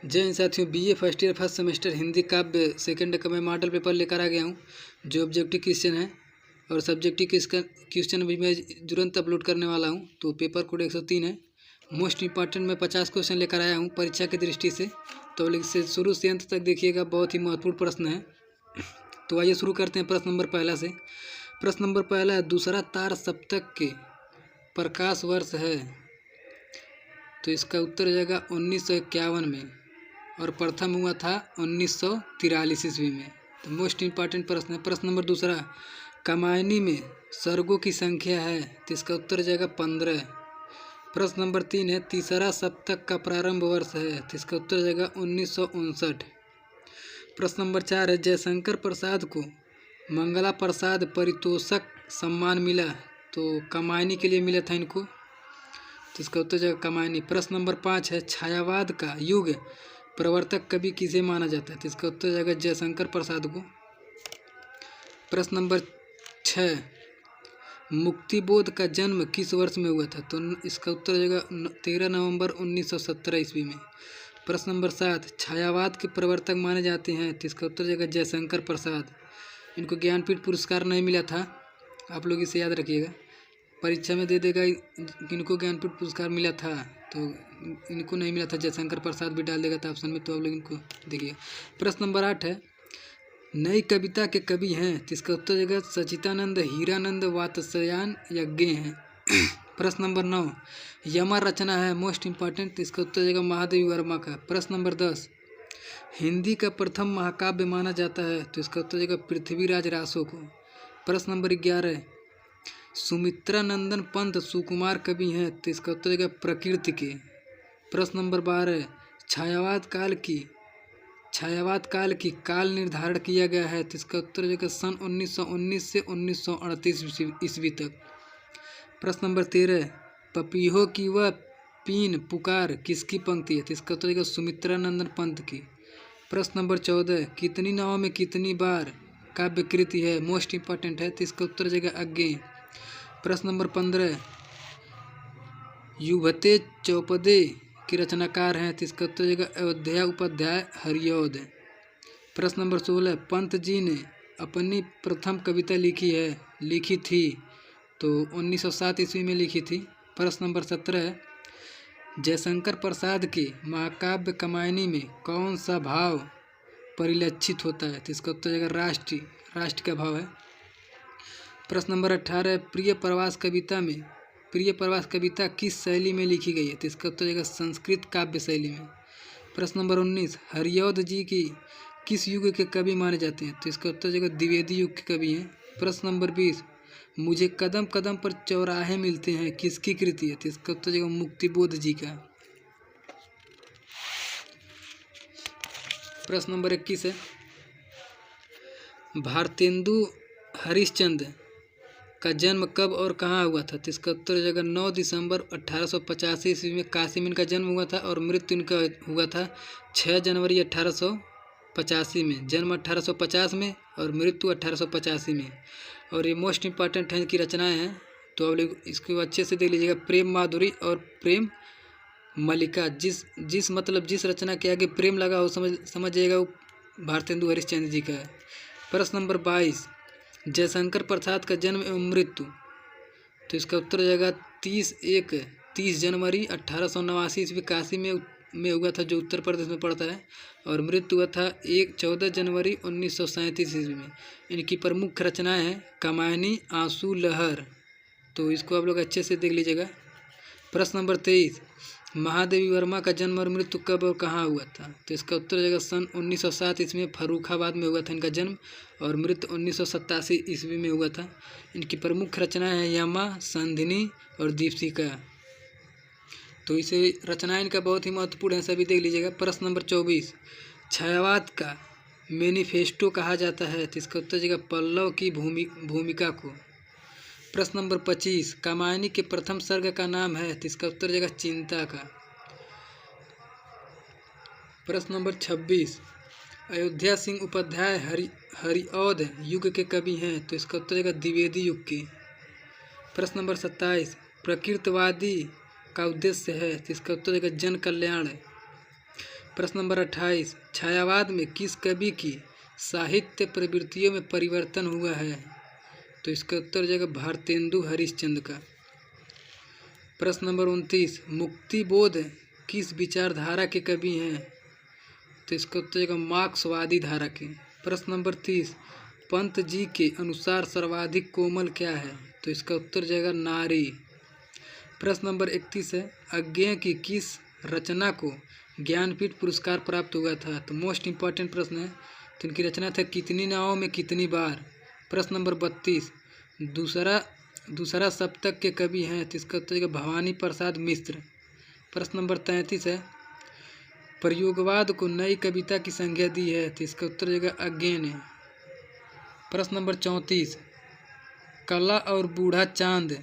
जय हिंद साथियों, BA first year first semester Hindi काव्य सेकंड का मैं मॉडल पेपर लेकर आ गया हूँ जो ऑब्जेक्टिव क्वेश्चन है और सब्जेक्टिव क्वेश्चन भी मैं तुरंत अपलोड करने वाला हूँ। तो पेपर कोड 103 है। मोस्ट इंपॉर्टेंट मैं 50 क्वेश्चन लेकर आया हूँ परीक्षा की दृष्टि से, तो इसे शुरू से अंत तक देखिएगा, बहुत ही महत्वपूर्ण प्रश्न है। तो आइए शुरू करते हैं प्रश्न नंबर पहला से। प्रश्न नंबर पहला है, दूसरा तार सप्तक के प्रकाश वर्ष है, तो इसका उत्तर हो जाएगा 1951 में और प्रथम हुआ था 1943 ईस्वी में। तो मोस्ट इंपॉर्टेंट प्रश्न है। प्रश्न नंबर दूसरा, कामायनी में सर्गों की संख्या है, तो इसका उत्तर हो जाएगा 15। प्रश्न नंबर 3 है, तीसरा सप्तक का प्रारंभ वर्ष है, तो इसका उत्तर हो जाएगा 1959। प्रश्न नंबर 4 है, जयशंकर प्रसाद को मंगला प्रसाद पारितोषिक सम्मान मिला, तो कामायनी के लिए मिला था इनको, तो इसका उत्तर जाएगा कामायनी। प्रश्न नंबर 5 है, छायावाद का युग प्रवर्तक कवि किसे माना जाता है, तो इसका उत्तर जाएगा जयशंकर प्रसाद को। प्रश्न नंबर 6, मुक्तिबोध का जन्म किस वर्ष में हुआ था, तो इसका उत्तर जाएगा 13 नवंबर 1917 ईस्वी में। प्रश्न नंबर 7, छायावाद के प्रवर्तक माने जाते हैं, तो इसका उत्तर जाएगा जयशंकर प्रसाद। इनको ज्ञानपीठ पुरस्कार नहीं मिला था, आप लोग इसे याद रखिएगा, परीक्षा में दे देगा किनको ज्ञानपीठ पुरस्कार मिला था, तो इनको नहीं मिला था। जयशंकर प्रसाद भी डाल देगा था ऑप्शन में, तो आप लोग इनको देखिए। प्रश्न नंबर 8 है, नई कविता के कवि हैं, तो इसका उत्तर देगा सचिदानंद हीरानंद वात्स्यायन यज्ञ हैं। प्रश्न नंबर 9, यमा रचना है, मोस्ट इंपॉर्टेंट, तो इसका उत्तर देगा महादेवी वर्मा का। प्रश्न नंबर 10, हिंदी का प्रथम महाकाव्य माना जाता है, तो इसका उत्तर देगा पृथ्वीराज रासो को। प्रश्न नंबर 11, सुमित्रा नंदन पंत सुकुमार कवि हैं, तो इसका उत्तर देगा प्रकृति के। प्रश्न नंबर 12, छायावाद काल की काल निर्धारण किया गया है, तो इसका उत्तर देगा सन 1919 से 1938 ईस्वी तक। प्रश्न नंबर 13, पपीहों की वह पीन पुकार किसकी पंक्ति है, तो इसका उत्तर देगा सुमित्रा नंदन पंत की। प्रश्न नंबर 14, कितनी नावों में कितनी बार काव्यकृति है, मोस्ट इंपॉर्टेंट है, तो इसका उत्तर देगा अज्ञे। प्रश्न नंबर 15, युभते चौपदे के रचनाकार हैं, तो इसका उत्तर देगा अयोध्या उपाध्याय हरिऔध। प्रश्न नंबर 16, पंत जी ने अपनी प्रथम कविता लिखी थी, तो 1907 ईस्वी में लिखी थी। प्रश्न नंबर 17, जयशंकर प्रसाद के महाकाव्य कामायनी में कौन सा भाव परिलक्षित होता है, तो इसका उत्तर देगा राष्ट्र का भाव है। प्रश्न नंबर 18, प्रिय प्रवास कविता किस शैली में लिखी गई है, तो इसका उत्तर देगा संस्कृत काव्य शैली में। प्रश्न नंबर 19, हरिऔध जी की किस युग के कवि माने जाते हैं, तो इसका उत्तर देगा द्विवेदी युग के कवि हैं। प्रश्न नंबर 20, मुझे कदम कदम पर चौराहे मिलते हैं किसकी कृति है, तो इसका उत्तर देगा मुक्तिबोध जी का। प्रश्न नंबर 21 है, भारतेंदु हरिश्चंद्र का जन्म कब और कहाँ हुआ था, तो इसका उत्तर हो जाएगा 9 दिसंबर 1885 ईस्वी में काशी में इनका जन्म हुआ था और मृत्यु इनका हुआ था 6 जनवरी 1885 में। जन्म 1850 में और मृत्यु 1885 में। और ये मोस्ट इंपॉर्टेंट है, इनकी रचनाएं हैं, तो आप लोग इसको अच्छे से देख लीजिएगा। प्रेम माधुरी और प्रेम मल्लिका, जिस रचना के आगे प्रेम लगा हो समझ जाइएगा वो भारतेंदु हरिश्चंद्र जी का है। प्रश्न नंबर 22, जयशंकर प्रसाद का जन्म एवं मृत्यु, तो इसका उत्तर हो जाएगा 30 जनवरी 1889 ईस्वी काशी में हुआ था, जो उत्तर प्रदेश में पड़ता है, और मृत्यु हुआ था 14 जनवरी 1937 ईस्वी में। इनकी प्रमुख रचनाएं हैं कामायनी, आंसू, लहर, तो इसको आप लोग अच्छे से देख लीजिएगा। प्रश्न नंबर 23, महादेवी वर्मा का जन्म और मृत्यु कब और कहाँ हुआ था, तो इसका उत्तर हो जाएगा सन 1907 ईस्वी में फर्रुखाबाद में हुआ था इनका जन्म, और मृत्यु 1987 ईस्वी में हुआ था। इनकी प्रमुख रचनाएं हैं यमा, संधिनी और दीपशिखा, तो इसे रचनाएं इनका बहुत ही महत्वपूर्ण है, सभी देख लीजिएगा। प्रश्न नंबर 24, छायावाद का मैनिफेस्टो कहा जाता है, तो इसका उत्तर हो जाएगा पल्लव की भूमिका को। प्रश्न नंबर 25, कामायनी के प्रथम सर्ग का नाम है, तो इसका उत्तर जाएगा चिंता का। प्रश्न नंबर 26, अयोध्या सिंह उपाध्याय हरिऔध युग के कवि हैं, तो इसका उत्तर जाएगा द्विवेदी युग के। प्रश्न नंबर 27, प्रकृतवादी का उद्देश्य है, तो इसका उत्तर जाएगा जन कल्याण। प्रश्न नंबर 28, छायावाद में किस कवि की साहित्य प्रवृत्तियों में परिवर्तन हुआ है? तो इसका उत्तर हो जाएगा भारतेंदु हरिश्चंद्र का। प्रश्न नंबर 29, मुक्तिबोध किस विचारधारा के कवि हैं? तो इसका उत्तर हो जाएगा मार्क्सवादी धारा के। प्रश्न नंबर 30, पंत जी के अनुसार सर्वाधिक कोमल क्या है? तो इसका उत्तर हो जाएगा नारी। प्रश्न नंबर 31 है, अज्ञेय की किस रचना को ज्ञानपीठ पुरस्कार प्राप्त हुआ था? तो मोस्ट इम्पॉर्टेंट प्रश्न है। तो इनकी रचना था कितनी नावों में कितनी बार। प्रश्न नंबर 32, दूसरा सप्तक के कवि हैं? तो इसका उत्तर भवानी प्रसाद मिश्र। प्रश्न नंबर 33 है, प्रयोगवाद को नई कविता की संज्ञा दी है? तो इसका उत्तर हो जाएगा अज्ञेय ने। प्रश्न नंबर 34, कला और बूढ़ा चांद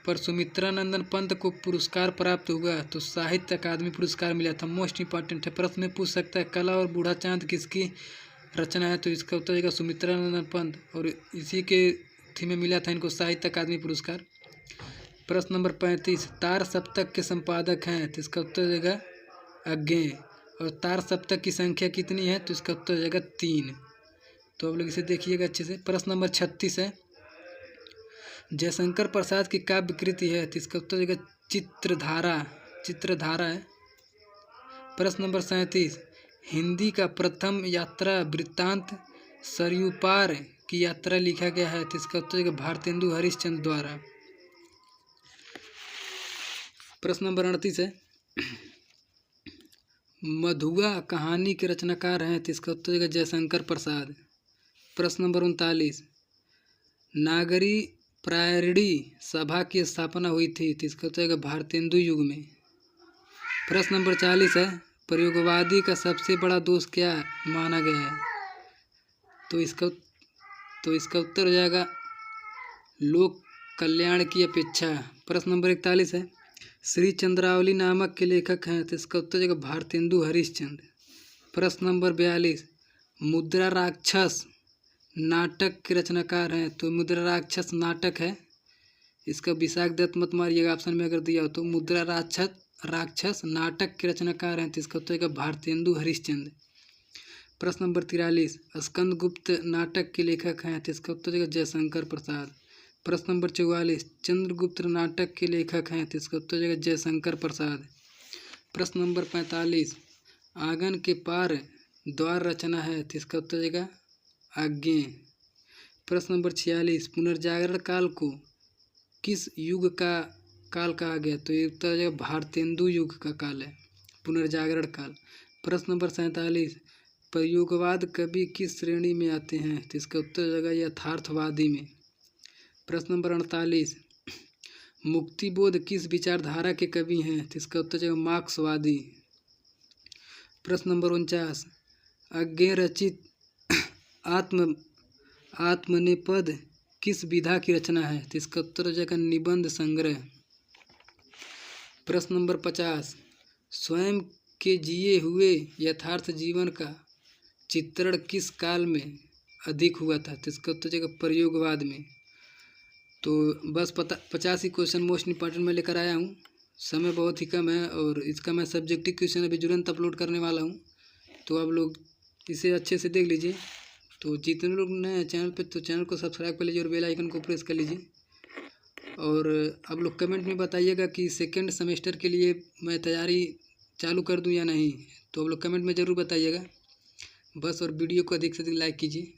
पर सुमित्रा नंदन पंत को पुरस्कार प्राप्त हुआ? तो साहित्य अकादमी पुरस्कार मिला था। मोस्ट इंपॉर्टेंट है, प्रश्न में पूछ सकता है कला और बूढ़ा चांद किसकी रचना है? तो इसका उत्तर होगा सुमित्रा नंदन पंत, और इसी के थी में मिला था इनको साहित्य अकादमी पुरस्कार। प्रश्न नंबर 35, तार सप्तक के संपादक हैं? तो इसका उत्तर होगा अज्ञेय। और तार सप्तक की संख्या कितनी है? तो इसका उत्तर हो जाएगा 3। तो आप लोग इसे देखिएगा अच्छे से। प्रश्न नंबर 36 है, जयशंकर प्रसाद की काव्य कृति है? तो इसका उत्तर हो जाएगा चित्रधारा है। प्रश्न नंबर 37, हिंदी का प्रथम यात्रा वृत्तांत सरयू पार की यात्रा लिखा गया है? तो इसका उत्तर हो जाएगा भारतेंदु हरिश्चंद्र द्वारा। प्रश्न नंबर 38 है, मधुआ कहानी के रचनाकार हैं? तो इसका उत्तर हो जाएगा जयशंकर प्रसाद। प्रश्न नंबर 39, नागरी प्रायरिणी सभा की स्थापना हुई थी? तो इसका उत्तर होगा भारतेंदु युग में। प्रश्न नंबर 40 है, प्रयोगवादी का सबसे बड़ा दोष क्या माना गया है? तो इसका उत्तर हो जाएगा लोक कल्याण की अपेक्षा। प्रश्न नंबर 41 है, श्री चंद्रावली नामक के लेखक हैं? तो इसका उत्तर हो जाएगा भारतेंदु हरिश्चंद्र। प्रश्न नंबर 42, मुद्रा राक्षस नाटक के रचनाकार हैं? तो मुद्रा राक्षस नाटक है, इसका विशाख दत्त मत मारिएगा ऑप्शन में अगर दिया हो तो। मुद्रा राक्षस नाटक के रचनाकार हैं? तो इसका उत्तर होगा भारतेंदु हरिश्चंद्र। प्रश्न नंबर 43, स्कंदगुप्त नाटक के लेखक हैं? तो इसका उत्तर होगा जयशंकर प्रसाद। प्रश्न नंबर 44, चंद्रगुप्त नाटक के लेखक हैं? तो इसका उत्तर होगा जयशंकर प्रसाद। प्रश्न नंबर 45, आंगन के पार द्वार रचना है? तो इसका उत्तर होगा अज्ञेय। प्रश्न नंबर 46, पुनर्जागरण काल को किस युग का काल कहा गया? तो ये उत्तर हो जाएगा भारतेंदु युग का काल है, पुनर्जागरण काल। प्रश्न नंबर 47, प्रयोगवाद कवि किस श्रेणी में आते हैं? तो इसका उत्तर हो जाएगा यथार्थवादी में। प्रश्न नंबर 48, मुक्तिबोध किस विचारधारा के कवि हैं? तो इसका उत्तर हो जाएगा मार्क्सवादी। प्रश्न नंबर 49, अज्ञेय रचित आत्मनेपद किस विधा की रचना है? तो इसका उत्तर हो जाएगा निबंध संग्रह। प्रश्न नंबर 50, स्वयं के जिए हुए यथार्थ जीवन का चित्रण किस काल में अधिक हुआ था? तो इसका उत्तर हो जाएगा प्रयोगवाद में। तो बस 50 ही क्वेश्चन मोस्ट इंपॉर्टेंट मैं लेकर आया हूँ। समय बहुत ही कम है और इसका मैं सब्जेक्टिव क्वेश्चन अभी तुरंत अपलोड करने वाला हूँ, तो आप लोग इसे अच्छे से देख लीजिए। तो जितने लोग नए हैं चैनल पे तो चैनल को सब्सक्राइब कर लीजिए और बेल आइकन को प्रेस कर लीजिए। और आप लोग कमेंट में बताइएगा कि सेकेंड सेमेस्टर के लिए मैं तैयारी चालू कर दूं या नहीं, तो आप लोग कमेंट में ज़रूर बताइएगा बस। और वीडियो को अधिक से अधिक लाइक कीजिए।